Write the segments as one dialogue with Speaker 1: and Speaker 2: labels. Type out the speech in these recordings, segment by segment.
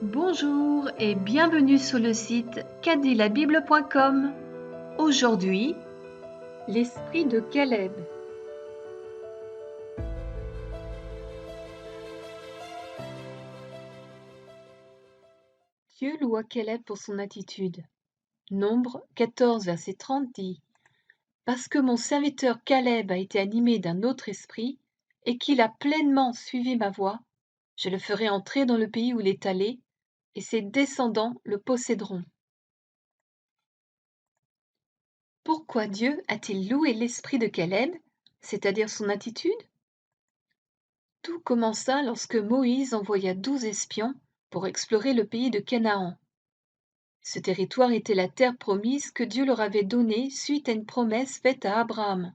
Speaker 1: Bonjour et bienvenue sur le site quadilabible.com. Aujourd'hui, l'esprit de Caleb. Dieu loua Caleb pour son attitude. Nombre 14, verset 30 dit « Parce que mon serviteur Caleb a été animé d'un autre esprit et qu'il a pleinement suivi ma voie, je le ferai entrer dans le pays où il est allé, et ses descendants le posséderont. » Pourquoi Dieu a-t-il loué l'esprit de Caleb, c'est-à-dire son attitude? Tout commença lorsque Moïse envoya 12 espions pour explorer le pays de Canaan. Ce territoire était la terre promise que Dieu leur avait donnée suite à une promesse faite à Abraham.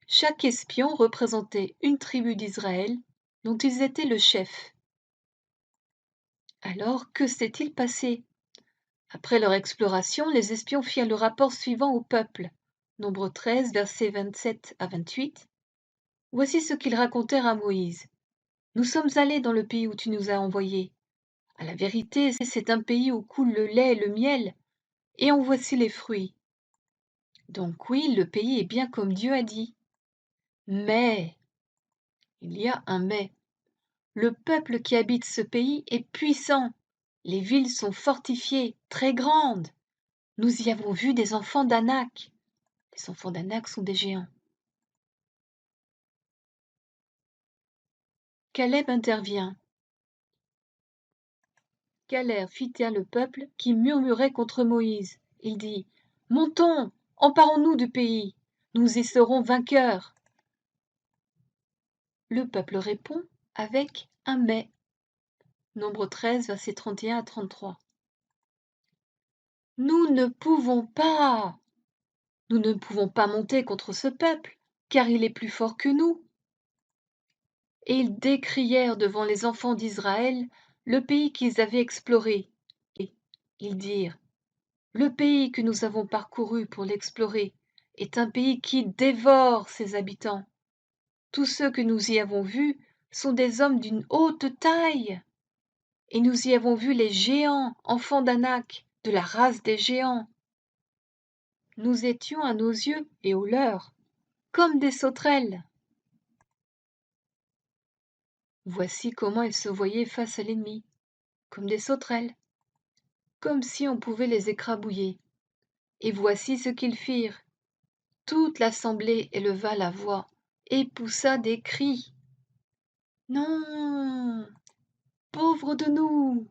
Speaker 1: Chaque espion représentait une tribu d'Israël dont ils étaient le chef. Alors, que s'est-il passé? Après leur exploration, les espions firent le rapport suivant au peuple. Nombre 13, versets 27 à 28. Voici ce qu'ils racontèrent à Moïse. « Nous sommes allés dans le pays où tu nous as envoyés. À la vérité, c'est un pays où coule le lait et le miel, et en voici les fruits. Donc oui, le pays est bien comme Dieu a dit. Mais, il y a un mais, le peuple qui habite ce pays est puissant. Les villes sont fortifiées, très grandes. Nous y avons vu des enfants d'Anak. Les enfants d'Anak sont des géants. » Caleb intervient. Caleb fit taire le peuple qui murmurait contre Moïse. Il dit « Montons, emparons-nous du pays, nous y serons vainqueurs. » Le peuple répond avec un mais. Nombre 13, versets 31 à 33. Nous ne pouvons pas. Nous ne pouvons pas monter contre ce peuple, car il est plus fort que nous. Et ils décrièrent devant les enfants d'Israël le pays qu'ils avaient exploré. Et ils dirent, le pays que nous avons parcouru pour l'explorer est un pays qui dévore ses habitants. Tous ceux que nous y avons vus sont des hommes d'une haute taille. Et nous y avons vu les géants, enfants d'Anak, de la race des géants. Nous étions à nos yeux et aux leurs, comme des sauterelles. Voici comment ils se voyaient face à l'ennemi, comme des sauterelles, comme si on pouvait les écrabouiller. Et voici ce qu'ils firent. Toute l'assemblée éleva la voix et poussa des cris. « Non, pauvres de nous !»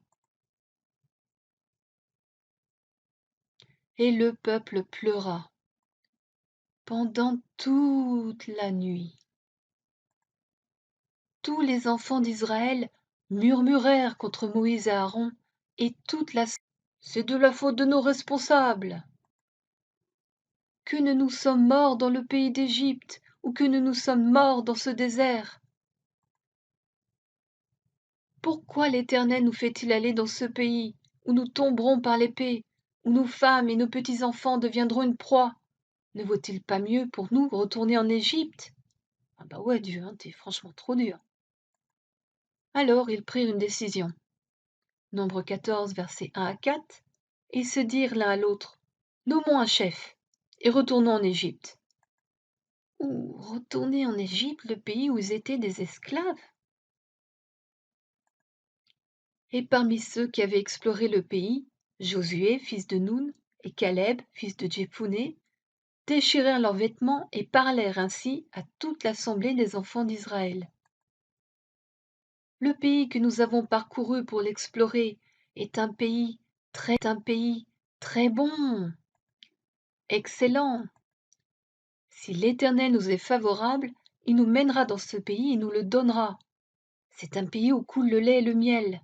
Speaker 1: Et le peuple pleura pendant toute la nuit. Tous les enfants d'Israël murmurèrent contre Moïse et Aaron, et toute la... C'est de la faute de nos responsables. Que nous sommes morts dans le pays d'Égypte, ou que nous sommes morts dans ce désert. Pourquoi l'Éternel nous fait-il aller dans ce pays, où nous tomberons par l'épée, où nos femmes et nos petits-enfants deviendront une proie? Ne vaut-il pas mieux pour nous retourner en Égypte? Ah bah ouais, Dieu, hein, t'es franchement trop dur. Alors ils prirent une décision. Nombre 14, versets 1 à 4, et se dirent l'un à l'autre, nommons un chef, et retournons en Égypte. Ou retourner en Égypte, le pays où ils étaient des esclaves? Et parmi ceux qui avaient exploré le pays, Josué, fils de Nun, et Caleb, fils de Jephuné, déchirèrent leurs vêtements et parlèrent ainsi à toute l'assemblée des enfants d'Israël. Le pays que nous avons parcouru pour l'explorer est un pays très bon, excellent. Si l'Éternel nous est favorable, il nous mènera dans ce pays et nous le donnera. C'est un pays où coule le lait et le miel.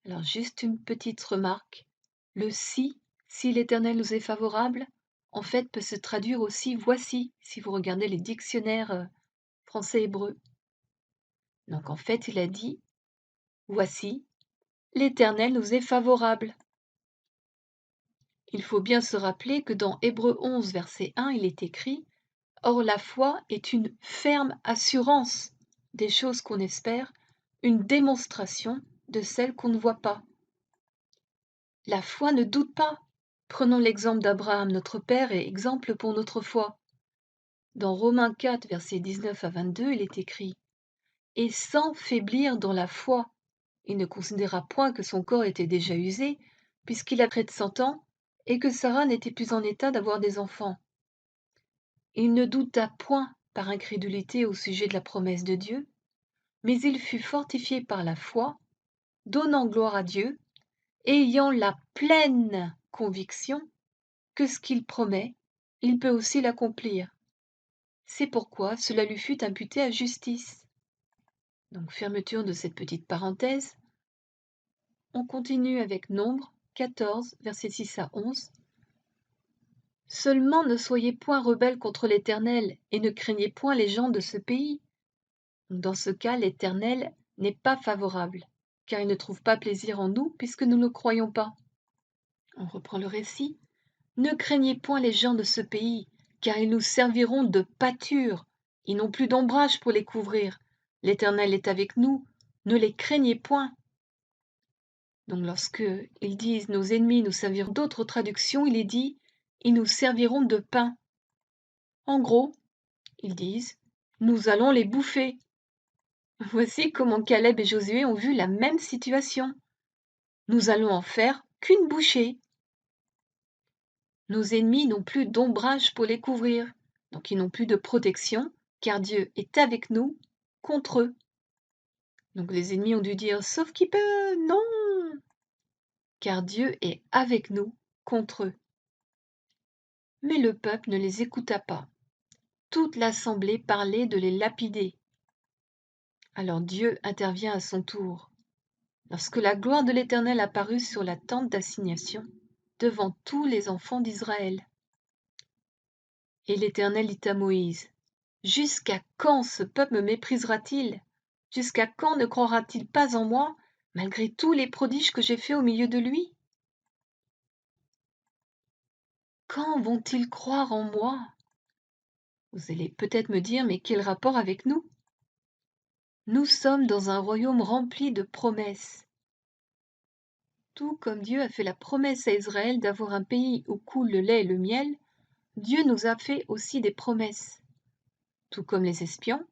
Speaker 1: Alors juste une petite remarque, le si l'Éternel nous est favorable, en fait peut se traduire aussi voici, si vous regardez les dictionnaires français-hébreu. Donc en fait il a dit, voici, l'Éternel nous est favorable. Il faut bien se rappeler que dans Hébreux 11, verset 1, il est écrit « Or la foi est une ferme assurance des choses qu'on espère, une démonstration de celles qu'on ne voit pas. La foi ne doute pas. Prenons l'exemple d'Abraham, notre père, et exemple pour notre foi. Dans Romains 4, versets 19 à 22, il est écrit « Et sans faiblir dans la foi, il ne considéra point que son corps était déjà usé, puisqu'il a près de 100 ans, et que Sarah n'était plus en état d'avoir des enfants. Il ne douta point par incrédulité au sujet de la promesse de Dieu, mais il fut fortifié par la foi, donnant gloire à Dieu, ayant la pleine conviction que ce qu'il promet, il peut aussi l'accomplir. C'est pourquoi cela lui fut imputé à justice. » Donc, fermeture de cette petite parenthèse. On continue avec Nombre 14, versets 6 à 11. « Seulement ne soyez point rebelles contre l'Éternel, et ne craignez point les gens de ce pays. » Dans ce cas, l'Éternel n'est pas favorable, car il ne trouve pas plaisir en nous, puisque nous ne le croyons pas. On reprend le récit. « Ne craignez point les gens de ce pays, car ils nous serviront de pâture. Ils n'ont plus d'ombrage pour les couvrir. L'Éternel est avec nous. Ne les craignez point. » Donc lorsque ils disent « nos ennemis nous serviront », d'autres traductions, il est dit « ils nous serviront de pain ». En gros, ils disent « nous allons les bouffer ». Voici comment Caleb et Josué ont vu la même situation. Nous allons en faire qu'une bouchée. Nos ennemis n'ont plus d'ombrage pour les couvrir, donc ils n'ont plus de protection, car Dieu est avec nous contre eux. Donc les ennemis ont dû dire « sauf qui peut, non !» car Dieu est avec nous contre eux. Mais le peuple ne les écouta pas. Toute l'assemblée parlait de les lapider. Alors Dieu intervient à son tour. Lorsque la gloire de l'Éternel apparut sur la tente d'assignation, devant tous les enfants d'Israël. Et l'Éternel dit à Moïse, « Jusqu'à quand ce peuple me méprisera-t-il? Jusqu'à quand ne croira-t-il pas en moi, malgré tous les prodiges que j'ai faits au milieu de lui? Quand vont-ils croire en moi? » Vous allez peut-être me dire, mais quel rapport avec nous? Nous sommes dans un royaume rempli de promesses. Tout comme Dieu a fait la promesse à Israël d'avoir un pays où coule le lait et le miel, Dieu nous a fait aussi des promesses. Tout comme les espions,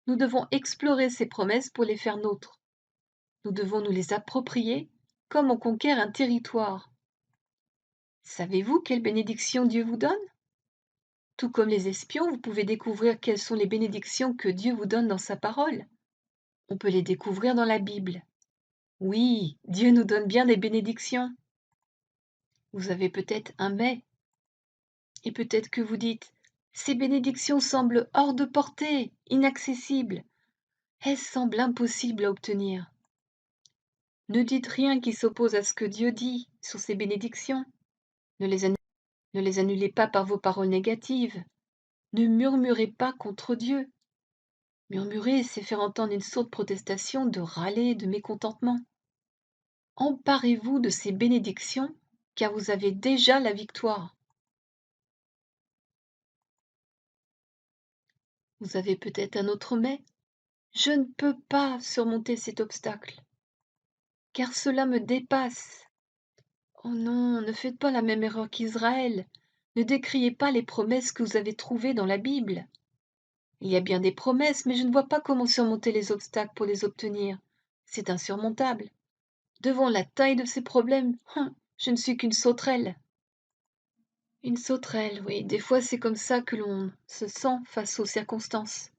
Speaker 1: nous devons explorer ces promesses pour les faire nôtres. Nous devons nous les approprier comme on conquiert un territoire. Savez-vous quelle bénédiction Dieu vous donne? Tout comme les espions, vous pouvez découvrir quelles sont les bénédictions que Dieu vous donne dans sa parole. On peut les découvrir dans la Bible. Oui, Dieu nous donne bien des bénédictions. Vous avez peut-être un mais, et peut-être que vous dites « Ces bénédictions semblent hors de portée, inaccessibles. Elles semblent impossibles à obtenir. » Ne dites rien qui s'oppose à ce que Dieu dit sur ces bénédictions. Ne les annulez pas par vos paroles négatives. Ne murmurez pas contre Dieu. Murmurer, c'est faire entendre une sourde protestation, de râler, de mécontentement. Emparez-vous de ces bénédictions, car vous avez déjà la victoire. Vous avez peut-être un autre mais. Je ne peux pas surmonter cet obstacle, car cela me dépasse. Oh non, ne faites pas la même erreur qu'Israël. Ne décriez pas les promesses que vous avez trouvées dans la Bible. Il y a bien des promesses, mais je ne vois pas comment surmonter les obstacles pour les obtenir. C'est insurmontable. Devant la taille de ces problèmes, je ne suis qu'une sauterelle. Une sauterelle, oui, des fois c'est comme ça que l'on se sent face aux circonstances.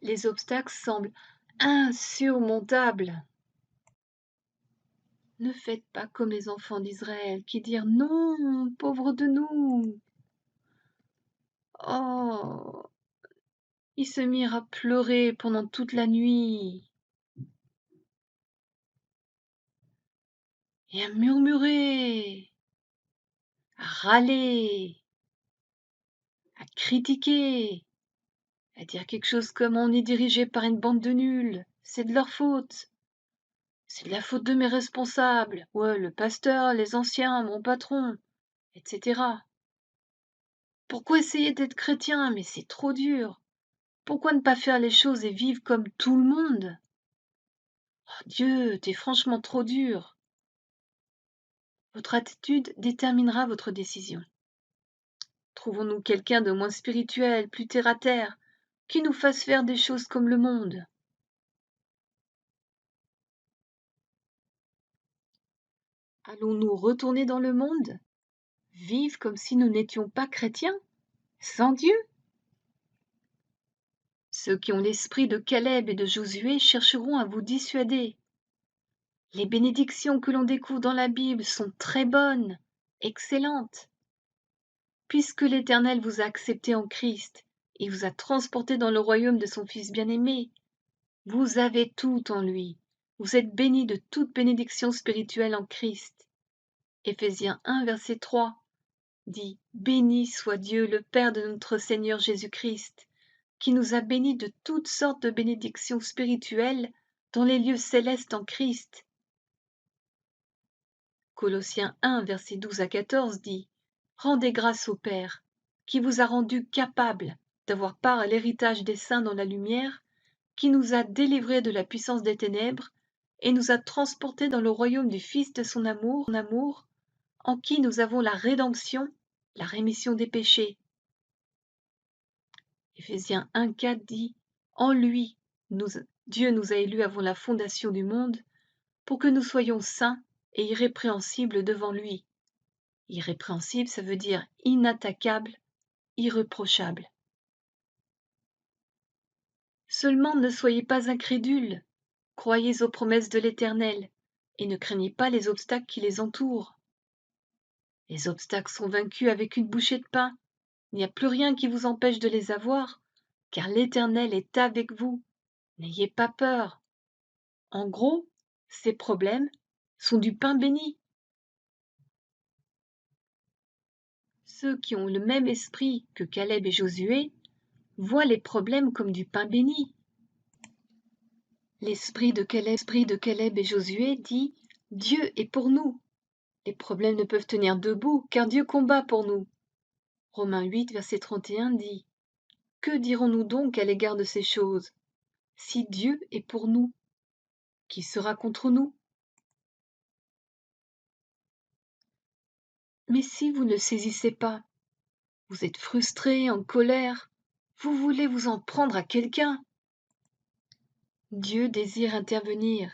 Speaker 1: Les obstacles semblent insurmontables. Ne faites pas comme les enfants d'Israël qui dirent non, pauvre de nous. Oh, ils se mirent à pleurer pendant toute la nuit et à murmurer, à râler, à critiquer, à dire quelque chose comme on est dirigé par une bande de nuls, c'est de leur faute. C'est de la faute de mes responsables, ouais, le pasteur, les anciens, mon patron, etc. Pourquoi essayer d'être chrétien? Mais c'est trop dur. Pourquoi ne pas faire les choses et vivre comme tout le monde? Dieu, t'es franchement trop dur. Votre attitude déterminera votre décision. Trouvons-nous quelqu'un de moins spirituel, plus terre à terre, qui nous fasse faire des choses comme le monde. Allons-nous retourner dans le monde, vivre comme si nous n'étions pas chrétiens, sans Dieu? Ceux qui ont l'esprit de Caleb et de Josué chercheront à vous dissuader. Les bénédictions que l'on découvre dans la Bible sont très bonnes, excellentes. Puisque l'Éternel vous a accepté en Christ et vous a transporté dans le royaume de son Fils bien-aimé, vous avez tout en lui. Vous êtes bénis de toute bénédiction spirituelle en Christ. Éphésiens 1, verset 3 dit « Béni soit Dieu, le Père de notre Seigneur Jésus-Christ, qui nous a bénis de toutes sortes de bénédictions spirituelles dans les lieux célestes en Christ. » Colossiens 1, verset 12 à 14 dit « Rendez grâce au Père, qui vous a rendus capables d'avoir part à l'héritage des saints dans la lumière, qui nous a délivrés de la puissance des ténèbres et nous a transportés dans le royaume du Fils de son amour, en qui nous avons la rédemption, la rémission des péchés. » Éphésiens 1, 4 dit « En lui, Dieu nous a élus avant la fondation du monde, pour que nous soyons saints et irrépréhensibles devant lui. » Irrépréhensible, ça veut dire inattaquable, irréprochable. Seulement ne soyez pas incrédules, croyez aux promesses de l'Éternel, et ne craignez pas les obstacles qui les entourent. Les obstacles sont vaincus avec une bouchée de pain. Il n'y a plus rien qui vous empêche de les avoir, car l'Éternel est avec vous. N'ayez pas peur. En gros, ces problèmes sont du pain béni. Ceux qui ont le même esprit que Caleb et Josué voient les problèmes comme du pain béni. L'esprit de Caleb et Josué dit « Dieu est pour nous ». Les problèmes ne peuvent tenir debout, car Dieu combat pour nous. Romains 8, verset 31 dit « Que dirons-nous donc à l'égard de ces choses? Si Dieu est pour nous, qui sera contre nous? » Mais si vous ne saisissez pas, vous êtes frustré, en colère, vous voulez vous en prendre à quelqu'un. Dieu désire intervenir.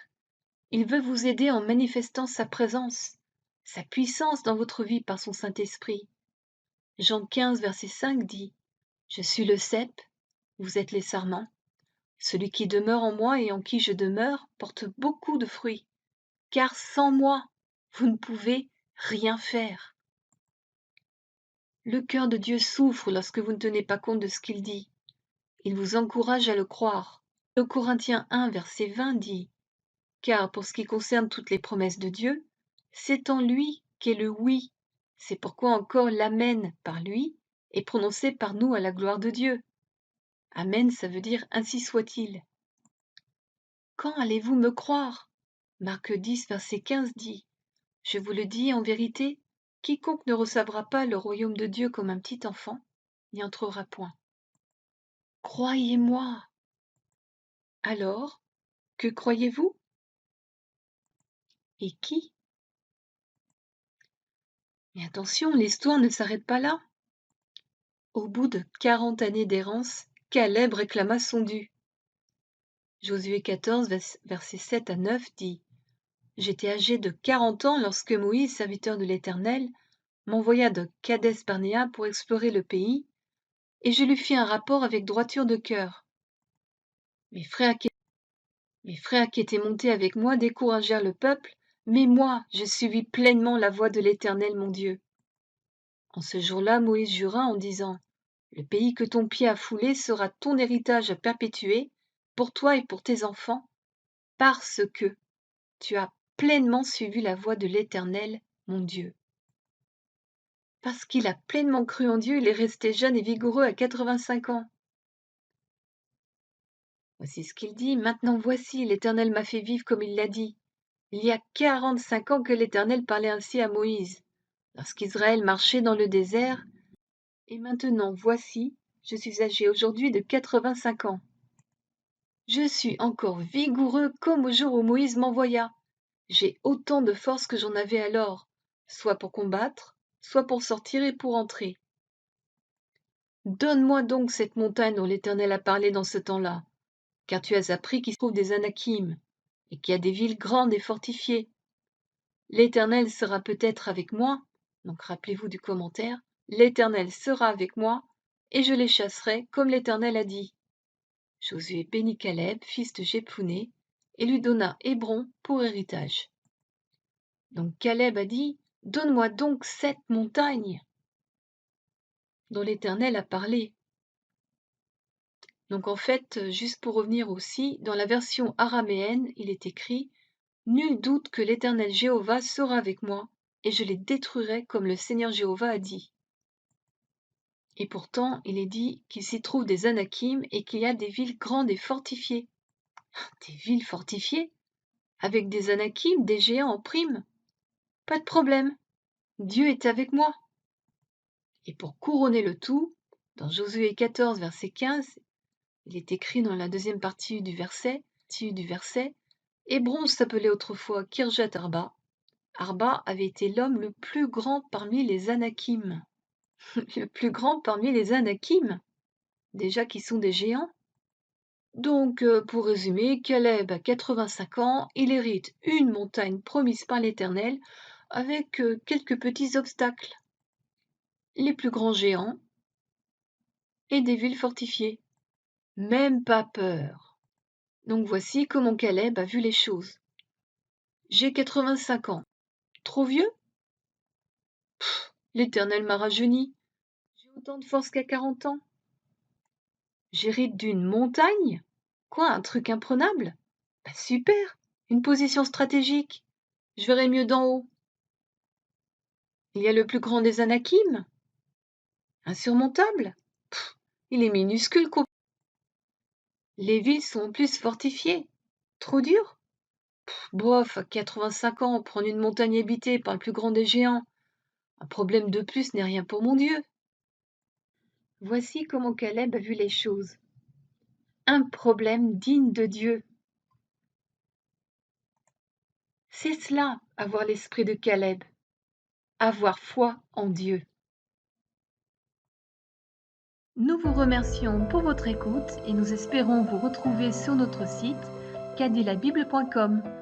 Speaker 1: Il veut vous aider en manifestant sa présence, sa puissance dans votre vie par son Saint-Esprit. Jean 15, verset 5 dit « Je suis le cep, vous êtes les sarments. Celui qui demeure en moi et en qui je demeure porte beaucoup de fruits, car sans moi, vous ne pouvez rien faire. » Le cœur de Dieu souffre lorsque vous ne tenez pas compte de ce qu'il dit. Il vous encourage à le croire. Le Corinthiens 1, verset 20 dit « Car pour ce qui concerne toutes les promesses de Dieu, c'est en lui qu'est le oui. C'est pourquoi encore l'Amen par lui est prononcé par nous à la gloire de Dieu. » Amen, ça veut dire ainsi soit-il. Quand allez-vous me croire? Marc 10, verset 15 dit « Je vous le dis en vérité, quiconque ne recevra pas le royaume de Dieu comme un petit enfant n'y entrera point. » Croyez-moi. Alors, que croyez-vous? Et qui? Mais attention, l'histoire ne s'arrête pas là. Au bout de 40 années d'errance, Caleb réclama son dû. Josué 14, versets 7 à 9 dit « J'étais âgé de 40 ans lorsque Moïse, serviteur de l'Éternel, m'envoya de Kadès-Barnéa pour explorer le pays, et je lui fis un rapport avec droiture de cœur. Mes frères qui étaient montés avec moi découragèrent le peuple, mais moi, je suivis pleinement la voie de l'Éternel mon Dieu. En ce jour-là, Moïse jura en disant « Le pays que ton pied a foulé sera ton héritage à perpétuer pour toi et pour tes enfants, parce que tu as pleinement suivi la voie de l'Éternel, mon Dieu. » Parce qu'il a pleinement cru en Dieu, il est resté jeune et vigoureux à 85 ans. Voici ce qu'il dit « Maintenant voici, l'Éternel m'a fait vivre comme il l'a dit. Il y a 45 ans que l'Éternel parlait ainsi à Moïse, lorsqu'Israël marchait dans le désert, et maintenant voici, je suis âgé aujourd'hui de 85 ans. Je suis encore vigoureux comme au jour où Moïse m'envoya. J'ai autant de force que j'en avais alors, soit pour combattre, soit pour sortir et pour entrer. Donne-moi donc cette montagne dont l'Éternel a parlé dans ce temps-là, car tu as appris qu'il se trouve des Anakim, et qu'il y a des villes grandes et fortifiées. L'Éternel sera peut-être avec moi, donc rappelez-vous du commentaire, l'Éternel sera avec moi, et je les chasserai comme l'Éternel a dit. Josué bénit Caleb, fils de Jephuné, et lui donna Hébron pour héritage. Donc Caleb a dit, donne-moi donc cette montagne dont l'Éternel a parlé. Donc en fait, juste pour revenir aussi, dans la version araméenne, il est écrit « Nul doute que l'Éternel Jéhovah sera avec moi, et je les détruirai comme le Seigneur Jéhovah a dit. » Et pourtant, il est dit qu'il s'y trouve des Anakim et qu'il y a des villes grandes et fortifiées. Des villes fortifiées? Avec des Anakim, des géants en prime? Pas de problème, Dieu est avec moi. Et pour couronner le tout, dans Josué 14, verset 15, il est écrit dans la deuxième partie du verset, Hébron s'appelait autrefois Kirjat Arba. Arba avait été l'homme le plus grand parmi les Anakim. Le plus grand parmi les Anakim, déjà qui sont des géants. Donc, pour résumer, Caleb a 85 ans, il hérite une montagne promise par l'Éternel avec quelques petits obstacles. Les plus grands géants et des villes fortifiées. Même pas peur. Donc voici comment Caleb a vu les choses. J'ai 85 ans. Trop vieux? L'Éternel m'a rajeuni. J'ai autant de force qu'à 40 ans. J'hérite d'une montagne? Quoi, un truc imprenable? Bah super! Une position stratégique. Je verrai mieux d'en haut. Il y a le plus grand des Anakim? Insurmontable? Il est minuscule, quoi. Les villes sont en plus fortifiées. Trop dur? Bof, à 85 ans, prendre une montagne habitée par le plus grand des géants. Un problème de plus n'est rien pour mon Dieu. Voici comment Caleb a vu les choses. Un problème digne de Dieu. C'est cela, avoir l'esprit de Caleb. Avoir foi en Dieu. Nous vous remercions pour votre écoute et nous espérons vous retrouver sur notre site cadilabible.com.